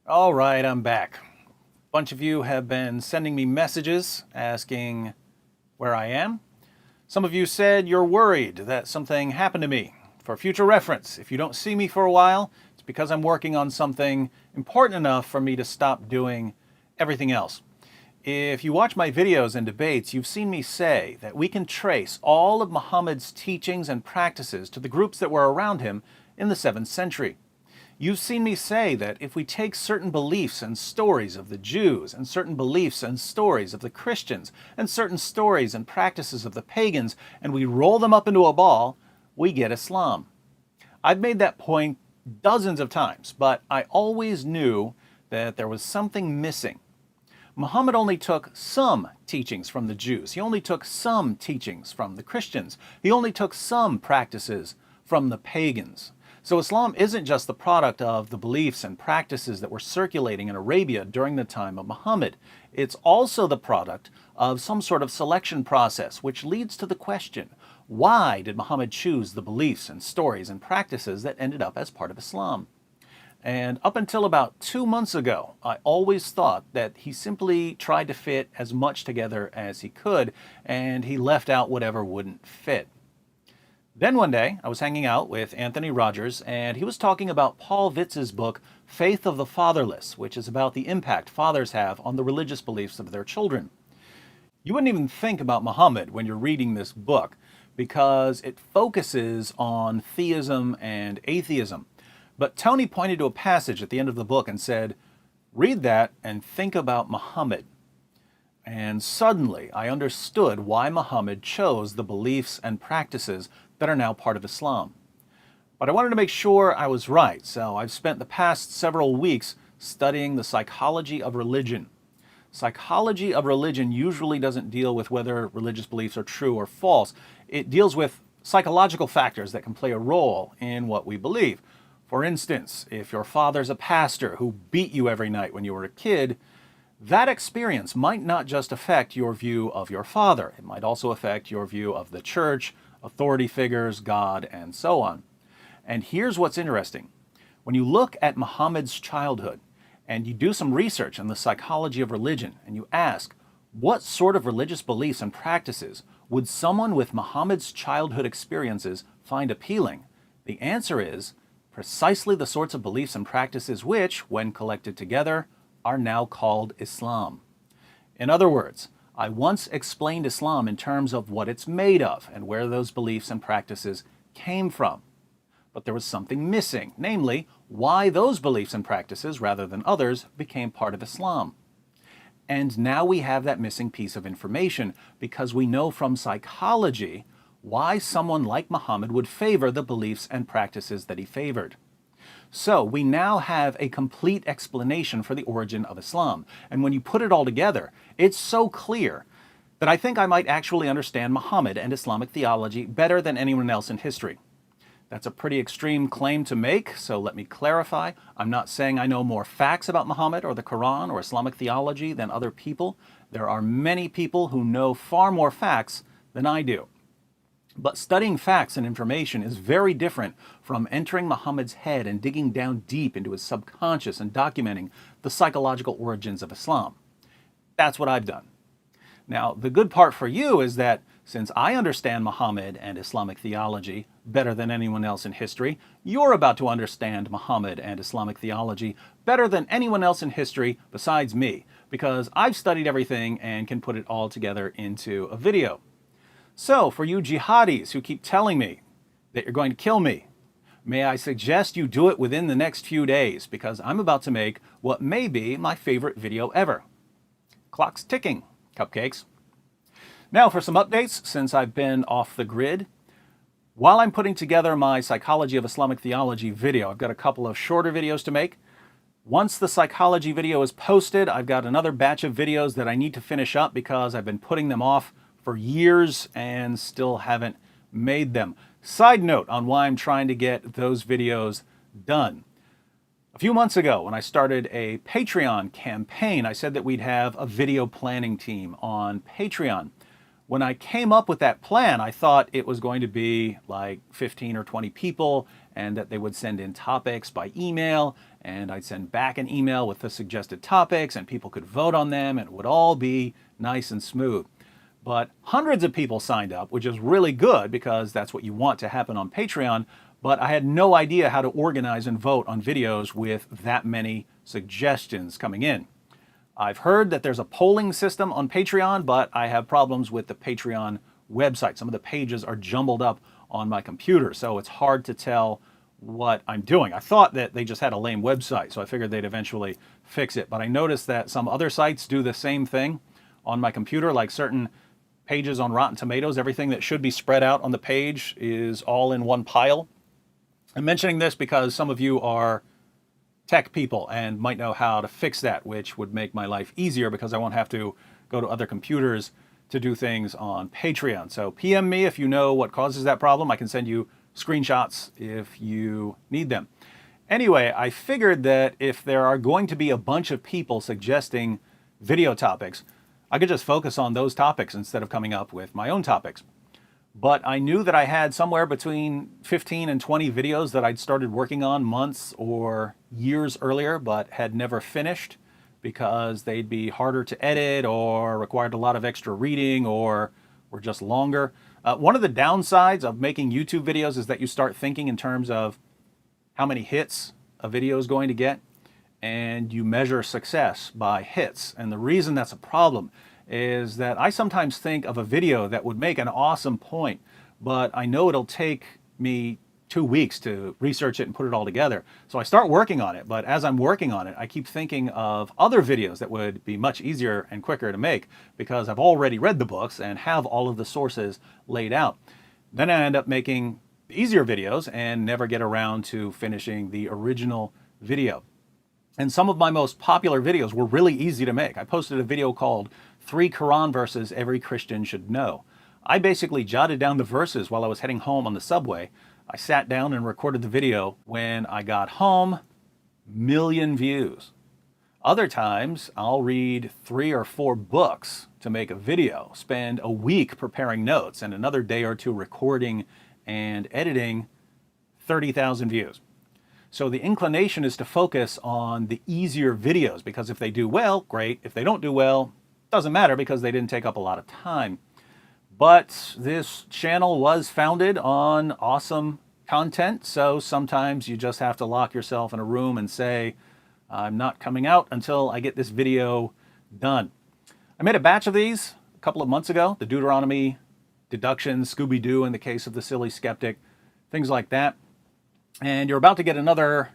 All right, I'm back. A bunch of you have been sending me messages asking where I am. Some of you said you're worried that something happened to me. For future reference, if you don't see me for a while, it's because I'm working on something important enough for me to stop doing everything else. If you watch my videos and debates, you've seen me say that we can trace all of Muhammad's teachings and practices to the groups that were around him in the 7th century. You've seen me say that if we take certain beliefs and stories of the Jews, and certain beliefs and stories of the Christians, and certain stories and practices of the pagans, and we roll them up into a ball, we get Islam. I've made that point dozens of times, but I always knew that there was something missing. Muhammad only took some teachings from the Jews. He only took some teachings from the Christians. He only took some practices from the pagans. So Islam isn't just the product of the beliefs and practices that were circulating in Arabia during the time of Muhammad. It's also the product of some sort of selection process, which leads to the question, why did Muhammad choose the beliefs and stories and practices that ended up as part of Islam? And up until about 2 months ago, I always thought that he simply tried to fit as much together as he could, and he left out whatever wouldn't fit. Then one day, I was hanging out with Anthony Rogers, and he was talking about Paul Vitz's book, Faith of the Fatherless, which is about the impact fathers have on the religious beliefs of their children. You wouldn't even think about Muhammad when you're reading this book, because it focuses on theism and atheism. But Tony pointed to a passage at the end of the book and said, read that and think about Muhammad. And suddenly I understood why Muhammad chose the beliefs and practices that are now part of Islam. But I wanted to make sure I was right, so I've spent the past several weeks studying the psychology of religion. Psychology of religion usually doesn't deal with whether religious beliefs are true or false. It deals with psychological factors that can play a role in what we believe. For instance, if your father's a pastor who beat you every night when you were a kid, that experience might not just affect your view of your father. It might also affect your view of the church, authority figures, God, and so on. And here's what's interesting. When you look at Muhammad's childhood and you do some research on the psychology of religion and you ask, what sort of religious beliefs and practices would someone with Muhammad's childhood experiences find appealing? The answer is precisely the sorts of beliefs and practices which, when collected together, are now called Islam. In other words, I once explained Islam in terms of what it's made of and where those beliefs and practices came from. But there was something missing, namely, why those beliefs and practices, rather than others, became part of Islam. And now we have that missing piece of information because we know from psychology why someone like Muhammad would favor the beliefs and practices that he favored. So we now have a complete explanation for the origin of Islam. And when you put it all together, it's so clear that I think I might actually understand Muhammad and Islamic theology better than anyone else in history. That's a pretty extreme claim to make, so let me clarify. I'm not saying I know more facts about Muhammad or the Quran or Islamic theology than other people. There are many people who know far more facts than I do. But studying facts and information is very different from entering Muhammad's head and digging down deep into his subconscious and documenting the psychological origins of Islam. That's what I've done. Now, the good part for you is that since I understand Muhammad and Islamic theology better than anyone else in history, you're about to understand Muhammad and Islamic theology better than anyone else in history besides me, because I've studied everything and can put it all together into a video. So, for you jihadis who keep telling me that you're going to kill me, may I suggest you do it within the next few days, because I'm about to make what may be my favorite video ever. Clock's ticking, cupcakes. Now for some updates since I've been off the grid. While I'm putting together my Psychology of Islamic Theology video, I've got a couple of shorter videos to make. Once the psychology video is posted, I've got another batch of videos that I need to finish up because I've been putting them off for years and still haven't made them. Side note on why I'm trying to get those videos done. A few months ago, when I started a Patreon campaign, I said that we'd have a video planning team on Patreon. When I came up with that plan, I thought it was going to be like 15 or 20 people and that they would send in topics by email, and I'd send back an email with the suggested topics and people could vote on them and it would all be nice and smooth. But hundreds of people signed up, which is really good because that's what you want to happen on Patreon, but I had no idea how to organize and vote on videos with that many suggestions coming in. I've heard that there's a polling system on Patreon, but I have problems with the Patreon website. Some of the pages are jumbled up on my computer, so it's hard to tell what I'm doing. I thought that they just had a lame website, so I figured they'd eventually fix it. But I noticed that some other sites do the same thing on my computer, like certain pages on Rotten Tomatoes. Everything that should be spread out on the page is all in one pile. I'm mentioning this because some of you are tech people and might know how to fix that, which would make my life easier because I won't have to go to other computers to do things on Patreon. So PM me if you know what causes that problem. I can send you screenshots if you need them. Anyway, I figured that if there are going to be a bunch of people suggesting video topics, I could just focus on those topics instead of coming up with my own topics. But I knew that I had somewhere between 15 and 20 videos that I'd started working on months or years earlier, but had never finished because they'd be harder to edit or required a lot of extra reading or were just longer. One of the downsides of making YouTube videos is that you start thinking in terms of how many hits a video is going to get, and you measure success by hits. And the reason that's a problem is that I sometimes think of a video that would make an awesome point, but I know it'll take me 2 weeks to research it and put it all together. So I start working on it, but as I'm working on it, I keep thinking of other videos that would be much easier and quicker to make because I've already read the books and have all of the sources laid out. Then I end up making easier videos and never get around to finishing the original video. And some of my most popular videos were really easy to make. I posted a video called 3 Quran Verses Every Christian Should Know. I basically jotted down the verses while I was heading home on the subway. I sat down and recorded the video. When I got home, million views. Other times, I'll read 3 or 4 books to make a video, spend a week preparing notes, and another day or 2 recording and editing, 30,000 views. So the inclination is to focus on the easier videos because if they do well, great. If they don't do well, doesn't matter because they didn't take up a lot of time. But this channel was founded on awesome content, so sometimes you just have to lock yourself in a room and say, I'm not coming out until I get this video done. I made a batch of these a couple of months ago, the Deuteronomy, deductions, Scooby-Doo in the case of the silly skeptic, things like that. And you're about to get another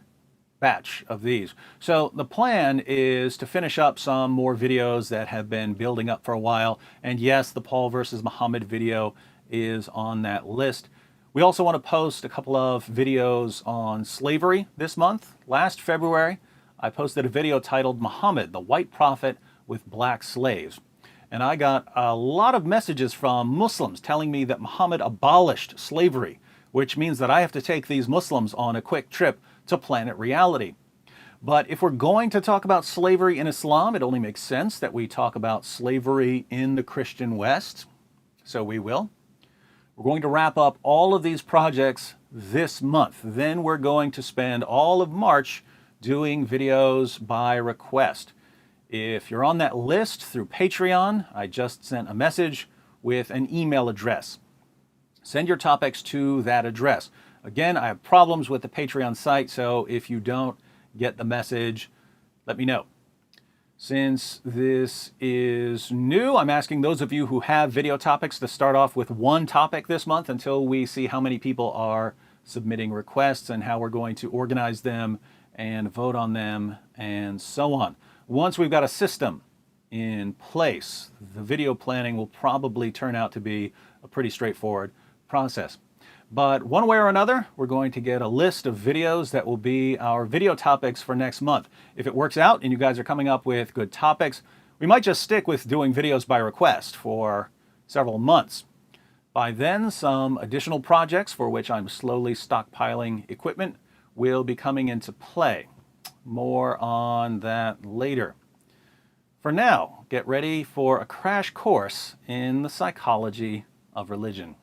batch of these. So the plan is to finish up some more videos that have been building up for a while. And yes, the Paul versus Muhammad video is on that list. We also want to post a couple of videos on slavery this month. Last February, I posted a video titled Muhammad, the White Prophet with Black Slaves. And I got a lot of messages from Muslims telling me that Muhammad abolished slavery, which means that I have to take these Muslims on a quick trip to Planet Reality. But if we're going to talk about slavery in Islam, it only makes sense that we talk about slavery in the Christian West. So we will. We're going to wrap up all of these projects this month. Then we're going to spend all of March doing videos by request. If you're on that list through Patreon, I just sent a message with an email address. Send your topics to that address. Again, I have problems with the Patreon site, so if you don't get the message, let me know. Since this is new, I'm asking those of you who have video topics to start off with one topic this month until we see how many people are submitting requests and how we're going to organize them and vote on them and so on. Once we've got a system in place, the video planning will probably turn out to be a pretty straightforward process. But one way or another, we're going to get a list of videos that will be our video topics for next month. If it works out and you guys are coming up with good topics, we might just stick with doing videos by request for several months. By then, some additional projects for which I'm slowly stockpiling equipment will be coming into play. More on that later. For now, get ready for a crash course in the psychology of religion.